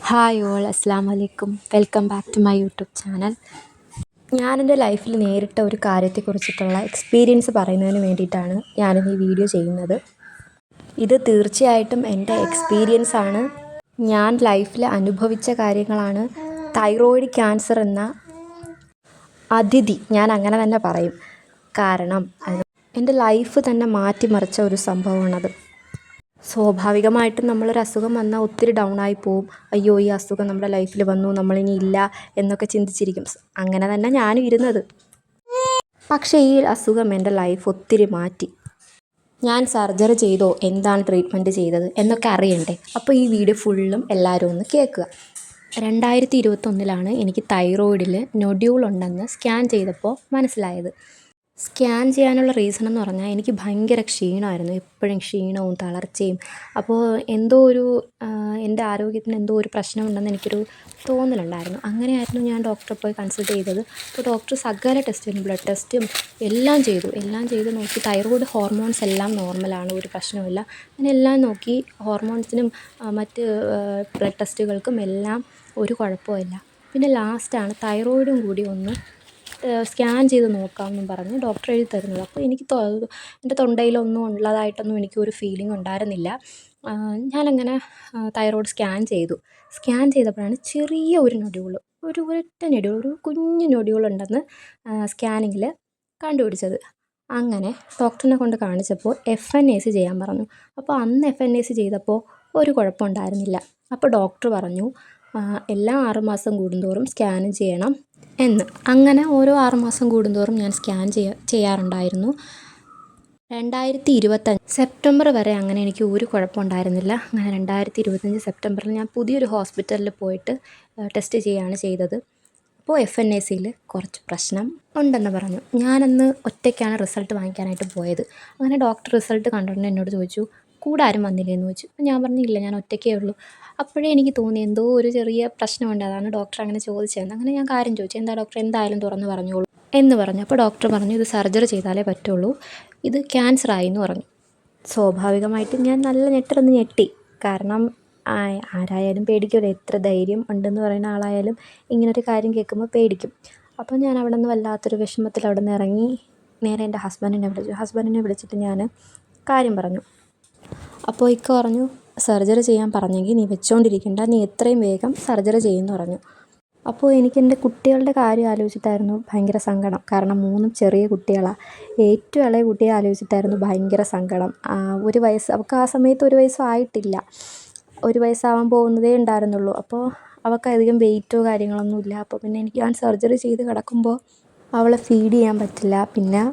Hi all, അസ്സാം വലൈക്കും. Welcome back to my YouTube channel. ഞാനെൻ്റെ ലൈഫിൽ നേരിട്ട ഒരു കാര്യത്തെക്കുറിച്ചിട്ടുള്ള എക്സ്പീരിയൻസ് പറയുന്നതിന് വേണ്ടിയിട്ടാണ് ഞാനിന്ന് ഈ വീഡിയോ ചെയ്യുന്നത്. ഇത് തീർച്ചയായിട്ടും എൻ്റെ എക്സ്പീരിയൻസ് ആണ്. ഞാൻ ലൈഫിൽ അനുഭവിച്ച കാര്യങ്ങളാണ്. തൈറോയിഡ് ക്യാൻസർ എന്ന അതിഥി ഞാൻ അങ്ങനെ തന്നെ പറയും. കാരണം എൻ്റെ ലൈഫ് തന്നെ മാറ്റിമറിച്ച ഒരു സംഭവമാണത്. സ്വാഭാവികമായിട്ടും നമ്മളൊരു അസുഖം വന്നാൽ ഒത്തിരി ഡൗൺ ആയി പോവും. അയ്യോ, ഈ അസുഖം നമ്മുടെ ലൈഫിൽ വന്നു, നമ്മളിനി ഇല്ല എന്നൊക്കെ ചിന്തിച്ചിരിക്കും. അങ്ങനെ തന്നെ ഞാനും ഇരുന്നത്. പക്ഷേ ഈ അസുഖം എൻ്റെ ലൈഫ് ഒത്തിരി മാറ്റി. ഞാൻ സർജറി ചെയ്തോ, എന്താണ് ട്രീറ്റ്മെൻറ്റ് ചെയ്തത് എന്നൊക്കെ അറിയണ്ടേ? അപ്പോൾ ഈ വീഡിയോ ഫുള്ളും എല്ലാവരും ഒന്ന് കേൾക്കുക. 2021 എനിക്ക് തൈറോയിഡിൽ നൊഡ്യൂൾ ഉണ്ടെന്ന് സ്കാൻ ചെയ്തപ്പോൾ മനസ്സിലായത്. സ്കാൻ ചെയ്യാനുള്ള റീസൺ എന്ന് പറഞ്ഞാൽ എനിക്ക് ഭയങ്കര ക്ഷീണമായിരുന്നു. എപ്പോഴും ക്ഷീണവും തളർച്ചയും. അപ്പോൾ എന്തോ ഒരു എൻ്റെ ആരോഗ്യത്തിന് എന്തോ ഒരു പ്രശ്നമുണ്ടെന്ന് എനിക്കൊരു തോന്നലുണ്ടായിരുന്നു. അങ്ങനെയായിരുന്നു ഞാൻ ഡോക്ടറെ പോയി കൺസൾട്ട് ചെയ്തത്. അപ്പോൾ ഡോക്ടർ സകല ടെസ്റ്റും, ബ്ലഡ് ടെസ്റ്റും എല്ലാം ചെയ്ത് നോക്കി. തൈറോയ്ഡ് ഹോർമോൺസ് എല്ലാം നോർമലാണ്, ഒരു പ്രശ്നവുമില്ല. അങ്ങനെ എല്ലാം നോക്കി. ഹോർമോൺസിനും മറ്റ് ബ്ലഡ് ടെസ്റ്റുകൾക്കും എല്ലാം ഒരു കുഴപ്പമില്ല. പിന്നെ ലാസ്റ്റാണ് തൈറോയിഡും കൂടി ഒന്ന് സ്കാൻ ചെയ്ത് നോക്കാമെന്നും പറഞ്ഞ് ഡോക്ടർ എഴുതി തരുന്നത്. അപ്പോൾ എനിക്ക് എൻ്റെ തൊണ്ടയിലൊന്നും ഉള്ളതായിട്ടൊന്നും എനിക്കൊരു ഫീലിംഗ് ഉണ്ടായിരുന്നില്ല. ഞാനങ്ങനെ തൈറോയ്ഡ് സ്കാൻ ചെയ്തു. സ്കാൻ ചെയ്തപ്പോഴാണ് ചെറിയ ഒരു നൊഡ്യൂൾ, ഒരൊറ്റ നൊഡ്യൂൾ, ഒരു കുഞ്ഞു നൊഡ്യൂളുണ്ടെന്ന് സ്കാനിങ്ങിൽ കണ്ടുപിടിച്ചത്. അങ്ങനെ ഡോക്ടറിനെ കൊണ്ട് കാണിച്ചപ്പോൾ FNAC ചെയ്യാൻ പറഞ്ഞു. അപ്പോൾ അന്ന് FNAC ചെയ്തപ്പോൾ ഒരു കുഴപ്പമുണ്ടായിരുന്നില്ല. അപ്പോൾ ഡോക്ടർ പറഞ്ഞു എല്ലാ 6 മാസം കൂടുന്തോറും സ്കാൻ ചെയ്യണം എന്ന്. അങ്ങനെ ഓരോ 6 മാസം കൂടുന്തോറും ഞാൻ സ്കാൻ ചെയ്യാറുണ്ടായിരുന്നു. 2025 സെപ്റ്റംബർ വരെ അങ്ങനെ എനിക്ക് ഒരു കുഴപ്പമുണ്ടായിരുന്നില്ല. അങ്ങനെ 2025 സെപ്റ്റംബറിൽ ഞാൻ പുതിയൊരു ഹോസ്പിറ്റലിൽ പോയിട്ട് ടെസ്റ്റ് ചെയ്യുകയാണ് ചെയ്തത്. അപ്പോൾ FNACയിൽ കുറച്ച് പ്രശ്നം ഉണ്ടെന്ന് പറഞ്ഞു. ഞാനന്ന് ഒറ്റയ്ക്കാണ് റിസൾട്ട് വാങ്ങിക്കാനായിട്ട് പോയത്. അങ്ങനെ ഡോക്ടർ റിസൾട്ട് കണ്ടിട്ട് എന്നോട് ചോദിച്ചു, കൂടെ ആരും വന്നില്ലേന്ന് ചോദിച്ചു. അപ്പോൾ ഞാൻ പറഞ്ഞു, ഇല്ല, ഞാൻ ഒറ്റയ്ക്കേ ഉള്ളൂ. അപ്പോഴേ എനിക്ക് തോന്നി എന്തോ ഒരു ചെറിയ പ്രശ്നമുണ്ട്, അതാണ് ഡോക്ടർ അങ്ങനെ ചോദിച്ചതെന്ന്. അങ്ങനെ ഞാൻ കാര്യം ചോദിച്ചു, എന്താ ഡോക്ടർ, എന്തായാലും തുറന്ന് പറഞ്ഞോളൂ എന്ന് പറഞ്ഞു. അപ്പോൾ ഡോക്ടർ പറഞ്ഞു, ഇത് സർജറി ചെയ്താലേ പറ്റുള്ളൂ, ഇത് ക്യാൻസർ ആയി എന്ന് പറഞ്ഞു. സ്വാഭാവികമായിട്ടും ഞാൻ നല്ല ഞെട്ടി. കാരണം ആരായാലും പേടിക്കുമല്ലോ, എത്ര ധൈര്യം ഉണ്ടെന്ന് പറയുന്ന ആളായാലും ഇങ്ങനൊരു കാര്യം കേൾക്കുമ്പോൾ പേടിക്കും. അപ്പോൾ ഞാൻ അവിടെ നിന്ന് വല്ലാത്തൊരു വിഷമത്തിൽ അവിടെ നിന്ന് ഇറങ്ങി നേരെ എൻ്റെ ഹസ്ബൻഡിനെ വിളിച്ചിട്ട് ഞാൻ കാര്യം പറഞ്ഞു. അപ്പോൾ ഇക്ക പറഞ്ഞു, സർജറി ചെയ്യാൻ പറഞ്ഞെങ്കിൽ നീ വെച്ചുകൊണ്ടിരിക്കണ്ട, നീ എത്രയും വേഗം സർജറി ചെയ്യുമെന്ന് പറഞ്ഞു. അപ്പോൾ എനിക്ക് എൻ്റെ കുട്ടികളുടെ കാര്യം ആലോചിച്ചിട്ടായിരുന്നു ഭയങ്കര സങ്കടം. കാരണം 3 ചെറിയ കുട്ടികളാണ്. ഏറ്റവും ഇളയ കുട്ടിയെ ആലോചിച്ചിട്ടായിരുന്നു ഭയങ്കര സങ്കടം. 1 വയസ്സ്, അവൾക്ക് ആ സമയത്ത് 1 വയസ്സും ആയിട്ടില്ല. 1 വയസ്സാവാൻ പോകുന്നതേ ഉണ്ടായിരുന്നുള്ളൂ. അപ്പോൾ അവൾക്ക് അധികം വെയിറ്റോ കാര്യങ്ങളൊന്നുമില്ല. അപ്പോൾ പിന്നെ ഞാൻ സർജറി ചെയ്ത് കിടക്കുമ്പോൾ അവളെ ഫീഡ് ചെയ്യാൻ പറ്റില്ല. പിന്നെ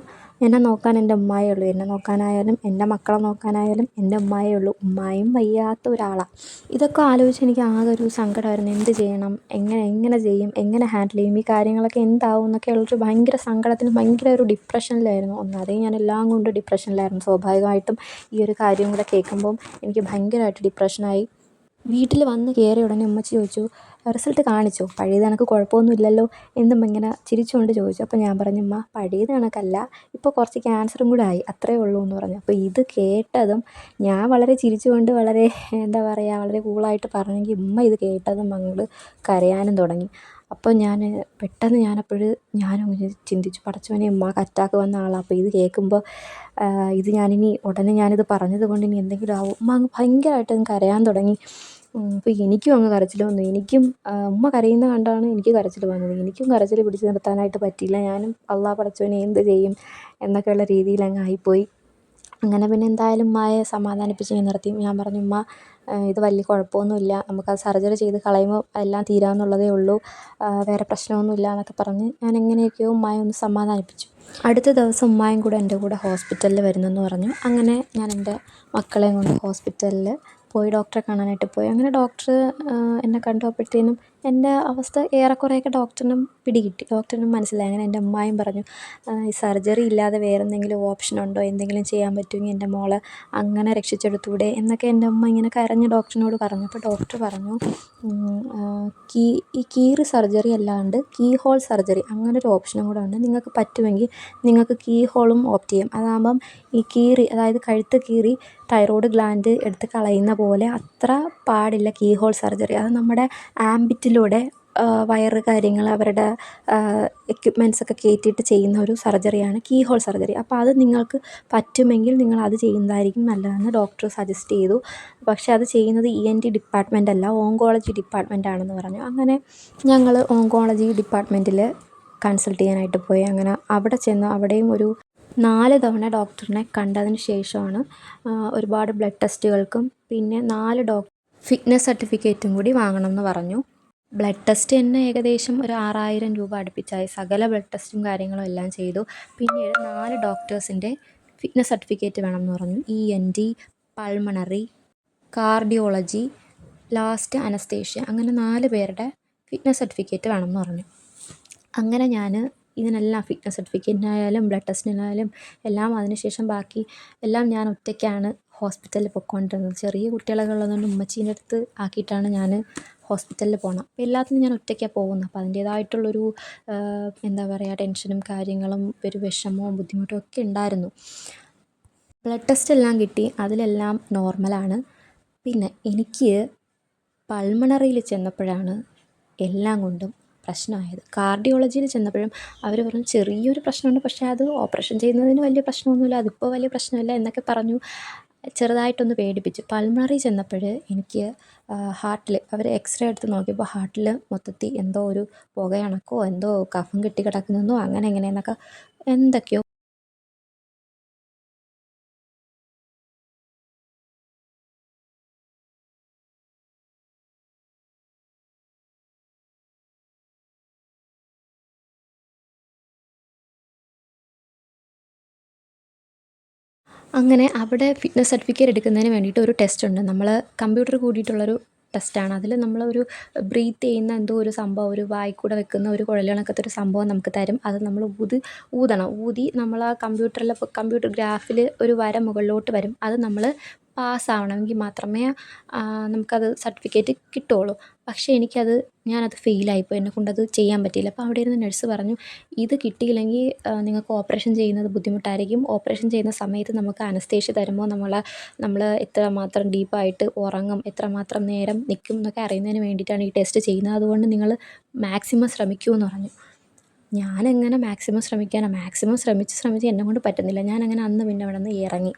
എന്നെ നോക്കാൻ എൻ്റെ ഉമ്മായേ ഉള്ളൂ. എന്നെ നോക്കാനായാലും എൻ്റെ മക്കളെ നോക്കാനായാലും എൻ്റെ ഉമ്മായേ ഉള്ളൂ. ഉമ്മായും വയ്യാത്ത ഒരാളാണ്. ഇതൊക്കെ ആലോചിച്ച് എനിക്ക് ആകെ ഒരു സങ്കടമായിരുന്നു. എന്ത് ചെയ്യണം, എങ്ങനെ ചെയ്യും, എങ്ങനെ ഹാൻഡിൽ ചെയ്യും, ഈ കാര്യങ്ങളൊക്കെ എന്താവും എന്നൊക്കെ ഉള്ളൊരു ഭയങ്കര സങ്കടത്തിന്, ഭയങ്കര ഒരു ഡിപ്രഷനിലായിരുന്നു. ഒന്നാമതേ ഞാൻ എല്ലാം കൊണ്ട് ഡിപ്രഷനിലായിരുന്നു. സ്വാഭാവികമായിട്ടും ഈ ഒരു കാര്യം കൂടെ കേൾക്കുമ്പം എനിക്ക് ഭയങ്കരമായിട്ട് ഡിപ്രഷനായി. വീട്ടിൽ വന്ന് കയറിയ ഉടനെ ഉമ്മച്ചി ചോദിച്ചു, റിസൾട്ട് കാണിച്ചോ, പഴയത് കണക്ക് കുഴപ്പമൊന്നും ഇല്ലല്ലോ എന്നും ഇങ്ങനെ ചിരിച്ചുകൊണ്ട് ചോദിച്ചു. അപ്പോൾ ഞാൻ പറഞ്ഞു, ഉമ്മ, പഴയത് കണക്കല്ല, ഇപ്പോൾ കുറച്ച് ക്യാൻസറും കൂടെ ആയി, അത്രയേ ഉള്ളൂ എന്ന് പറഞ്ഞു. അപ്പോൾ ഇത് കേട്ടതും ഞാൻ വളരെ ചിരിച്ചുകൊണ്ട്, വളരെ എന്താ പറയുക, വളരെ കൂളായിട്ട് പറഞ്ഞെങ്കിൽ ഉമ്മ ഇത് കേട്ടതും അങ്ങോട്ട് കരയാനും തുടങ്ങി. അപ്പോൾ പെട്ടെന്ന് ഞാനങ്ങ് ചിന്തിച്ചു, പടച്ചോനെ, ഉമ്മാക്ക് അറ്റാക്ക് വന്ന ആളാണ്. അപ്പോൾ ഇത് കേൾക്കുമ്പോൾ ഇത് ഉടനെ ഞാനിത് പറഞ്ഞത് കൊണ്ട് ഇനി എന്തെങ്കിലും ആവും. ഉമ്മ അങ്ങ് ഭയങ്കരമായിട്ട് അങ്ങ് കരയാൻ തുടങ്ങി. അപ്പോൾ എനിക്കും അങ്ങ് കരച്ചിൽ വന്നു. ഉമ്മ കരയുന്നത് കണ്ടാണ് എനിക്ക് കരച്ചിൽ വന്നത്. എനിക്കും കരച്ചിൽ പിടിച്ച് നിർത്താനായിട്ട് പറ്റിയില്ല. ഞാനും അള്ളാ പടച്ചോനെ എന്ത് ചെയ്യും എന്നൊക്കെയുള്ള രീതിയിൽ അങ്ങ് ആയിപ്പോയി. അങ്ങനെ പിന്നെ എന്തായാലും ഉമ്മയെ സമാധാനിപ്പിച്ച് ഞാൻ നിർത്തി. ഞാൻ പറഞ്ഞു, ഉമ്മ, ഇത് വലിയ കുഴപ്പമൊന്നുമില്ല, നമുക്കത് സർജറി ചെയ്ത് കളയുമ്പോൾ എല്ലാം തീരാമെന്നുള്ളതേ ഉള്ളൂ, വേറെ പ്രശ്നമൊന്നുമില്ല എന്നൊക്കെ പറഞ്ഞ് ഞാൻ എങ്ങനെയൊക്കെയോ ഉമ്മയെ ഒന്ന് സമാധാനിപ്പിച്ചു. അടുത്ത ദിവസം ഉമ്മയും കൂടെ എൻ്റെ കൂടെ ഹോസ്പിറ്റലിൽ വരുന്നെന്ന് പറഞ്ഞു. അങ്ങനെ ഞാൻ എൻ്റെ മക്കളെയും കൊണ്ട് ഹോസ്പിറ്റലിൽ പോയി ഡോക്ടറെ കാണാനായിട്ട് പോയി. അങ്ങനെ ഡോക്ടർ എന്നെ കണ്ടപ്പോഴത്തേനും എൻ്റെ അവസ്ഥ ഏറെക്കുറെയൊക്കെ ഡോക്ടറിനും പിടികിട്ടി. ഡോക്ടറിനും മനസ്സിലായി. അങ്ങനെ എൻ്റെ ഉമ്മായും പറഞ്ഞു, ഈ സർജറി ഇല്ലാതെ വേറെ എന്തെങ്കിലും ഓപ്ഷൻ ഉണ്ടോ, എന്തെങ്കിലും ചെയ്യാൻ പറ്റുമെങ്കിൽ എൻ്റെ മോളെ അങ്ങനെ രക്ഷിച്ചെടുത്തൂടെ എന്നൊക്കെ എൻ്റെ ഉമ്മ ഇങ്ങനെ കരഞ്ഞ് ഡോക്ടറിനോട് പറഞ്ഞു. അപ്പോൾ ഡോക്ടർ പറഞ്ഞു, ഈ കീറി സർജറി അല്ലാണ്ട് കീ ഹോൾ സർജറി അങ്ങനൊരു ഓപ്ഷനും കൂടെ ഉണ്ട്. നിങ്ങൾക്ക് പറ്റുമെങ്കിൽ നിങ്ങൾക്ക് കീ ഹോളും ഓപ്റ്റ് ചെയ്യാം. അതാകുമ്പം ഈ കീറി, അതായത് കഴുത്ത് കീറി തൈറോയ്ഡ് ഗ്ലാൻഡ് എടുത്ത് കളയുന്ന പോലെ അത്ര പാടില്ല കീ ഹോൾ സർജറി. അത് നമ്മുടെ ആംബിറ്റിലൂടെ വയറ് കാര്യങ്ങൾ അവരുടെ എക്യുപ്മെൻറ്റ്സൊക്കെ കയറ്റിയിട്ട് ചെയ്യുന്ന ഒരു സർജറിയാണ് കീ ഹോൾ സർജറി. അപ്പോൾ അത് നിങ്ങൾക്ക് പറ്റുമെങ്കിൽ നിങ്ങളത് ചെയ്യുന്നതായിരിക്കും നല്ലതെന്ന് ഡോക്ടർ സജസ്റ്റ് ചെയ്തു. പക്ഷേ അത് ചെയ്യുന്നത് ENT ഡിപ്പാർട്ട്മെൻ്റ് അല്ല, ഓങ്കോളജി ഡിപ്പാർട്ട്മെൻറ്റാണെന്ന് പറഞ്ഞു. അങ്ങനെ ഞങ്ങൾ ഓങ്കോളജി ഡിപ്പാർട്ട്മെൻറ്റിൽ കൺസൾട്ട് ചെയ്യാനായിട്ട് പോയി. അങ്ങനെ അവിടെ ചെന്ന് അവിടെയും ഒരു 4 തവണ ഡോക്ടറിനെ കണ്ടതിന് ശേഷമാണ് ഒരുപാട് ബ്ലഡ് ടെസ്റ്റുകൾക്കും പിന്നെ 4 ഫിറ്റ്നസ് സർട്ടിഫിക്കറ്റും കൂടി വാങ്ങണമെന്ന് പറഞ്ഞു. ബ്ലഡ് ടെസ്റ്റ് തന്നെ ഏകദേശം ഒരു 6000 രൂപ അടുപ്പിച്ചായി. സകല ബ്ലഡ് ടെസ്റ്റും കാര്യങ്ങളും എല്ലാം ചെയ്തു. പിന്നീട് 4 ഡോക്ടേഴ്സിൻ്റെ ഫിറ്റ്നസ് സർട്ടിഫിക്കറ്റ് വേണമെന്ന് പറഞ്ഞു. ENT, pulmonary, cardiology, last anaesthesia, അങ്ങനെ 4 പേരുടെ ഫിറ്റ്നസ് സർട്ടിഫിക്കറ്റ് വേണമെന്ന് പറഞ്ഞു. അങ്ങനെ ഞാൻ ഇതിനെല്ലാം ഫിറ്റ്നസ് സർട്ടിഫിക്കറ്റിനായാലും ബ്ലഡ് ടെസ്റ്റിനായാലും എല്ലാം അതിനുശേഷം ബാക്കി എല്ലാം ഞാൻ ഒറ്റയ്ക്കാണ് ഹോസ്പിറ്റലിൽ പൊയ്ക്കൊണ്ടിരുന്നത്. ചെറിയ കുട്ടികളൊക്കെ ഉള്ളതുകൊണ്ട് ഉമ്മച്ചീൻ്റെ അടുത്ത് ആക്കിയിട്ടാണ് ഞാൻ ഹോസ്പിറ്റലിൽ പോകണം. അപ്പോൾ എല്ലാത്തിനും ഞാൻ ഒറ്റയ്ക്കാണ് പോകുന്നത്. അപ്പോൾ അതിൻ്റേതായിട്ടുള്ളൊരു എന്താ പറയുക, ടെൻഷനും കാര്യങ്ങളും ഒരു വിഷമവും ബുദ്ധിമുട്ടും ഒക്കെ ഉണ്ടായിരുന്നു. ബ്ലഡ് ടെസ്റ്റ് എല്ലാം കിട്ടി, അതിലെല്ലാം നോർമലാണ്. പിന്നെ എനിക്ക് പൾമണറിയിൽ ചെന്നപ്പോഴാണ് എല്ലാം കൊണ്ടും പ്രശ്നമായത്. കാർഡിയോളജിയിൽ ചെന്നപ്പോഴും അവർ പറഞ്ഞു ചെറിയൊരു പ്രശ്നമുണ്ട്, പക്ഷേ അത് ഓപ്പറേഷൻ ചെയ്യുന്നതിന് വലിയ പ്രശ്നമൊന്നുമില്ല, അതിപ്പോൾ വലിയ പ്രശ്നമില്ല എന്നൊക്കെ പറഞ്ഞു ചെറുതായിട്ടൊന്ന് പേടിപ്പിച്ചു. പൾമണറി ചെന്നപ്പോൾ എനിക്ക് ഹാർട്ടിൽ അവർ എക്സ്റേ എടുത്ത് നോക്കിയപ്പോൾ ഹാർട്ടിൽ മൊത്തത്തിൽ എന്തോ ഒരു പുകയണക്കോ എന്തോ കഫം കെട്ടി കിടക്കുന്നതോ അങ്ങനെ എങ്ങനെയെന്നൊക്കെ എന്തൊക്കെയോ. അങ്ങനെ അവിടെ ഫിറ്റ്നസ് സർട്ടിഫിക്കറ്റ് എടുക്കുന്നതിന് വേണ്ടിയിട്ട് ഒരു ടെസ്റ്റ് ഉണ്ട്. നമ്മൾ കമ്പ്യൂട്ടർ കൂടിയിട്ടുള്ളൊരു ടെസ്റ്റാണ്. അതിൽ നമ്മളൊരു ബ്രീത്ത് ചെയ്യുന്ന എന്തോ ഒരു സംഭവം, ഒരു വായിക്കൂടെ വെക്കുന്ന ഒരു കുഴൽ കണക്കത്തെ ഒരു സംഭവം നമുക്ക് തരും. അത് നമ്മൾ ഊതണം. ഊതി നമ്മൾ ആ കമ്പ്യൂട്ടർ ഗ്രാഫിൽ ഒരു വര മുകളിലോട്ട് വരും. അത് നമ്മൾ പാസ്സാവണമെങ്കിൽ മാത്രമേ നമുക്കത് സർട്ടിഫിക്കറ്റ് കിട്ടുകയുള്ളൂ. പക്ഷേ ഞാനത് ഫെയിലായിപ്പോയി. എന്നെക്കൊണ്ടത് ചെയ്യാൻ പറ്റിയില്ല. അപ്പോൾ അവിടെ ഇരുന്ന് നഴ്സ് പറഞ്ഞു, ഇത് കിട്ടിയില്ലെങ്കിൽ നിങ്ങൾക്ക് ഓപ്പറേഷൻ ചെയ്യുന്നത് ബുദ്ധിമുട്ടായിരിക്കും. ഓപ്പറേഷൻ ചെയ്യുന്ന സമയത്ത് നമുക്ക് അനസ്തേഷ്യ തരുമ്പോൾ നമ്മൾ എത്രമാത്രം ഡീപ്പായിട്ട് ഉറങ്ങും, എത്രമാത്രം നേരം നിൽക്കും എന്നൊക്കെ അറിയുന്നതിന് വേണ്ടിയിട്ടാണ് ഈ ടെസ്റ്റ് ചെയ്യുന്നത്. അതുകൊണ്ട് നിങ്ങൾ മാക്സിമം ശ്രമിക്കൂ എന്ന് പറഞ്ഞു. ഞാനെങ്ങനെ മാക്സിമം ശ്രമിക്കാനാണ്? മാക്സിമം ശ്രമിച്ച് എന്നെക്കൊണ്ട് പറ്റുന്നില്ല. ഞാനങ്ങനെ അന്ന് പിന്നെ അവിടെ നിന്ന് ഇറങ്ങി.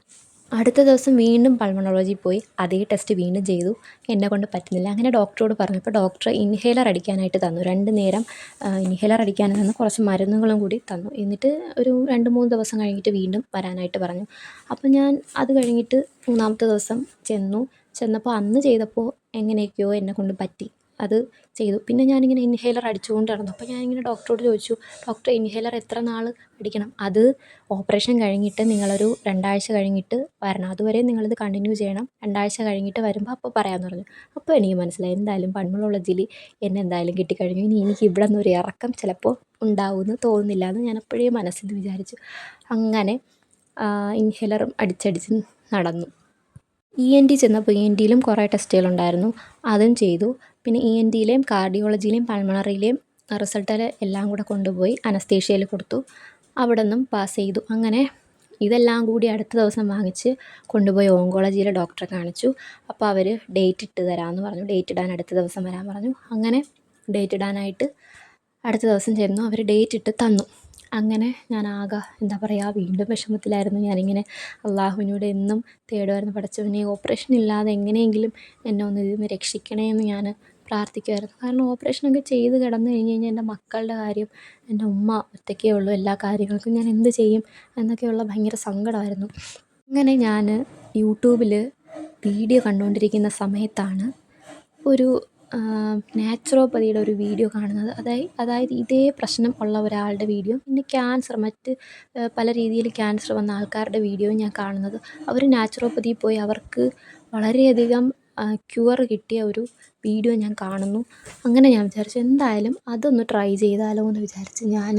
അടുത്ത ദിവസം വീണ്ടും പൾമണോളജി പോയി അതേ ടെസ്റ്റ് വീണ്ടും ചെയ്തു. എന്നെക്കൊണ്ട് പറ്റുന്നില്ല. അങ്ങനെ ഡോക്ടറോട് പറഞ്ഞപ്പോൾ ഡോക്ടർ ഇൻഹേലർ അടിക്കാനായിട്ട് തന്നു. 2 നേരം ഇൻഹേലർ അടിക്കാൻ തന്നു. കുറച്ച് മരുന്നുകളും കൂടി തന്നു. എന്നിട്ട് ഒരു 2-3 ദിവസം കഴിഞ്ഞിട്ട് വീണ്ടും വരാനായിട്ട് പറഞ്ഞു. അപ്പോൾ ഞാൻ അത് കഴിഞ്ഞിട്ട് 3-ാമത്തെ ദിവസം ചെന്നപ്പോൾ അന്ന് ചെയ്തപ്പോൾ എങ്ങനെയൊക്കെയോ എന്നെക്കൊണ്ട് പറ്റി. അത് ചെയ്തു. പിന്നെ ഞാനിങ്ങനെ ഇൻഹേലർ അടിച്ചുകൊണ്ട് നടന്നു. അപ്പോൾ ഞാനിങ്ങനെ ഡോക്ടറോട് ചോദിച്ചു, ഡോക്ടർ ഇൻഹേലർ എത്ര നാൾ അടിക്കണം? അത് ഓപ്പറേഷൻ കഴിഞ്ഞിട്ട് നിങ്ങളൊരു 2 ആഴ്ച കഴിഞ്ഞിട്ട് വരണം. അതുവരെ നിങ്ങളിത് കണ്ടിന്യൂ ചെയ്യണം. 2 ആഴ്ച കഴിഞ്ഞിട്ട് വരുമ്പോൾ അപ്പോൾ പറയാമെന്ന് പറഞ്ഞു. അപ്പോൾ എനിക്ക് മനസ്സിലായി എന്തായാലും പൾമണോളജിയിൽ എന്നെ എന്തായാലും കിട്ടിക്കഴിഞ്ഞു. ഇനി എനിക്ക് ഇവിടെ നിന്നൊരു ഇറക്കം ചിലപ്പോൾ ഉണ്ടാവുമെന്ന് തോന്നുന്നില്ല എന്ന് ഞാൻ അപ്പോഴേ മനസ്സിൽ വിചാരിച്ചു. അങ്ങനെ ഇൻഹേലറും അടിച്ചടിച്ച് നടന്നു. ENT ചെന്നപ്പോൾ ENTയിലും കുറേ ടെസ്റ്റുകളുണ്ടായിരുന്നു. അതും ചെയ്തു. പിന്നെ ENTയിലെയും കാർഡിയോളജിയിലെയും പൾമണറിയിലെയും റിസൾട്ട് എല്ലാം കൂടെ കൊണ്ടുപോയി അനസ്തേഷ്യയിൽ കൊടുത്തു. അവിടെ നിന്നും പാസ് ചെയ്തു. അങ്ങനെ ഇതെല്ലാം കൂടി അടുത്ത ദിവസം വാങ്ങിച്ച് കൊണ്ടുപോയി ഓങ്കോളജിയിലെ ഡോക്ടറെ കാണിച്ചു. അപ്പോൾ അവർ ഡേറ്റ് ഇട്ട് തരാമെന്ന് പറഞ്ഞു. ഡേറ്റ് ഇടാൻ അടുത്ത ദിവസം വരാൻ പറഞ്ഞു. അങ്ങനെ ഡേറ്റ് ഇടാനായിട്ട് അടുത്ത ദിവസം ചെന്നു. അവർ ഡേറ്റ് ഇട്ട് തന്നു. അങ്ങനെ ഞാൻ എന്താ പറയുക, വീണ്ടും വിഷമത്തിലായിരുന്നു. ഞാനിങ്ങനെ അള്ളാഹുവിനോട് എന്നും തേടുമായിരുന്നു, പടച്ചവനെ ഓപ്പറേഷൻ ഇല്ലാതെ എങ്ങനെയെങ്കിലും എന്നെ ഒന്ന് ഇതിൽ നിന്ന് രക്ഷിക്കണേ എന്ന് ഞാൻ പ്രാർത്ഥിക്കുമായിരുന്നു. കാരണം ഓപ്പറേഷനൊക്കെ ചെയ്ത് കിടന്നു കഴിഞ്ഞാൽ എൻ്റെ മക്കളുടെ കാര്യം, എൻ്റെ ഉമ്മ ഒറ്റയ്ക്കേ ഉള്ളൂ, എല്ലാ കാര്യങ്ങൾക്കും ഞാൻ എന്ത് ചെയ്യും എന്നൊക്കെയുള്ള ഭയങ്കര സങ്കടമായിരുന്നു. അങ്ങനെ ഞാൻ യൂട്യൂബിൽ വീഡിയോ കണ്ടുകൊണ്ടിരിക്കുന്ന സമയത്താണ് ഒരു നാച്ചുറോപ്പതിയുടെ ഒരു വീഡിയോ കാണുന്നത്. അതായത് ഇതേ പ്രശ്നം ഉള്ള ഒരാളുടെ വീഡിയോ, പിന്നെ മറ്റ് പല രീതിയിൽ ക്യാൻസർ വന്ന ആൾക്കാരുടെ വീഡിയോയും ഞാൻ കാണുന്നത്. അവർ നാച്ചുറോപ്പതിയിൽ പോയി അവർക്ക് വളരെയധികം ക്യൂർ കിട്ടിയ ഒരു വീഡിയോ ഞാൻ കാണുന്നു. അങ്ങനെ ഞാൻ വിചാരിച്ചു എന്തായാലും അതൊന്ന് ട്രൈ ചെയ്താലോ എന്ന് വിചാരിച്ച് ഞാൻ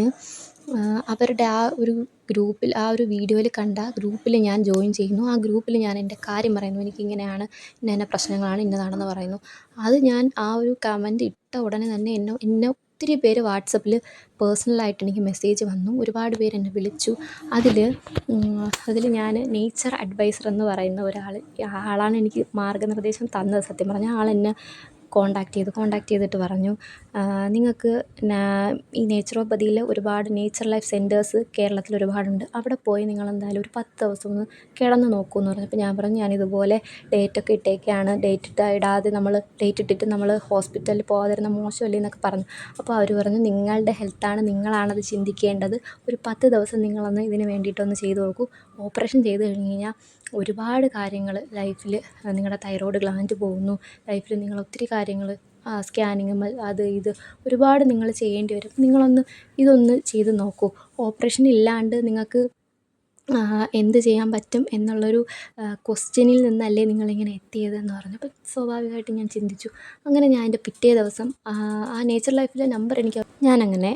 അവരുടെ ആ ഒരു ഗ്രൂപ്പിൽ, ആ ഒരു വീഡിയോയിൽ കണ്ട ഗ്രൂപ്പിൽ ഞാൻ ജോയിൻ ചെയ്യുന്നു. ആ ഗ്രൂപ്പിൽ ഞാൻ എൻ്റെ കാര്യം പറയുന്നു. എനിക്കിങ്ങനെയാണ്, ഇന്ന പ്രശ്നങ്ങളാണ്, ഇന്നതാണെന്ന് പറയുന്നു. അത് ഞാൻ ആ ഒരു കമൻറ്റ് ഇട്ട ഉടനെ തന്നെ എന്നെ ഒത്തിരി പേര് വാട്സപ്പിൽ പേഴ്സണലായിട്ട് എനിക്ക് മെസ്സേജ് വന്നു. ഒരുപാട് പേര് എന്നെ വിളിച്ചു. അതിൽ ഞാൻ നേച്ചർ അഡ്വൈസർ എന്ന് പറയുന്ന ആളാണ് എനിക്ക് മാർഗ്ഗനിർദ്ദേശം തന്നത്. സത്യം പറഞ്ഞാൽ ആളെന്നെ കോൺടാക്റ്റ് ചെയ്തിട്ട് പറഞ്ഞു, നിങ്ങൾക്ക് ഈ നേച്ചുറോപ്പതിയിൽ ഒരുപാട് നേച്ചർ ലൈഫ് സെൻറ്റേഴ്സ് കേരളത്തിൽ ഒരുപാടുണ്ട്. അവിടെ പോയി നിങ്ങളെന്തായാലും ഒരു 10 ദിവസം ഒന്ന് കിടന്ന് നോക്കൂ എന്ന് പറഞ്ഞു. അപ്പോൾ ഞാൻ പറഞ്ഞു, ഞാനിതുപോലെ ഡേറ്റൊക്കെ ഇട്ടേക്കാണ്, ഇടാതെ ഡേറ്റ് ഇട്ടിട്ട് നമ്മൾ ഹോസ്പിറ്റലിൽ പോകാതിരുന്നാൽ മോശമല്ലേ എന്നൊക്കെ പറഞ്ഞു. അപ്പോൾ അവർ പറഞ്ഞു, നിങ്ങളുടെ ഹെൽത്താണ്, നിങ്ങളാണത് ചിന്തിക്കേണ്ടത്. ഒരു 10 ദിവസം നിങ്ങളൊന്ന് ഇതിന് വേണ്ടിയിട്ടൊന്ന് ചെയ്ത് നോക്കൂ. ഓപ്പറേഷൻ ചെയ്ത് കഴിഞ്ഞ് കഴിഞ്ഞാൽ ഒരുപാട് കാര്യങ്ങൾ ലൈഫിൽ, നിങ്ങളുടെ തൈറോയ്ഡ് ഗ്ലാൻഡ് പോകുന്നു. ലൈഫിൽ നിങ്ങൾ ഒത്തിരി കാര്യങ്ങൾ, സ്കാനിങ്ങും അത് ഇത് ഒരുപാട് നിങ്ങൾ ചെയ്യേണ്ടി വരും. നിങ്ങളൊന്ന് ഇതൊന്ന് ചെയ്ത് നോക്കൂ. ഓപ്പറേഷൻ ഇല്ലാണ്ട് നിങ്ങൾക്ക് എന്ത് ചെയ്യാൻ പറ്റും എന്നുള്ളൊരു ക്വസ്റ്റ്യനിൽ നിന്നല്ലേ നിങ്ങളിങ്ങനെ എത്തിയതെന്ന് പറഞ്ഞു. അപ്പം സ്വാഭാവികമായിട്ടും ഞാൻ ചിന്തിച്ചു. അങ്ങനെ ഞാൻ എൻ്റെ പിറ്റേ ദിവസം ആ നേച്ചർ ലൈഫിലെ നമ്പർ ഞാനങ്ങനെ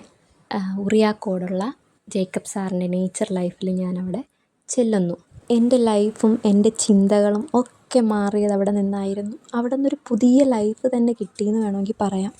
ഉറിയാക്കോടുള്ള ജേക്കബ് സാറിൻ്റെ നേച്ചർ ലൈഫിൽ ഞാനവിടെ ചെല്ലുന്നു. എൻ്റെ ലൈഫും എൻ്റെ ചിന്തകളും ഒക്കെ മാറിയത് അവിടെ നിന്നായിരുന്നു. അവിടെ നിന്നൊരു പുതിയ ലൈഫ് തന്നെ കിട്ടിയെന്ന് വേണമെങ്കിൽ പറയാം.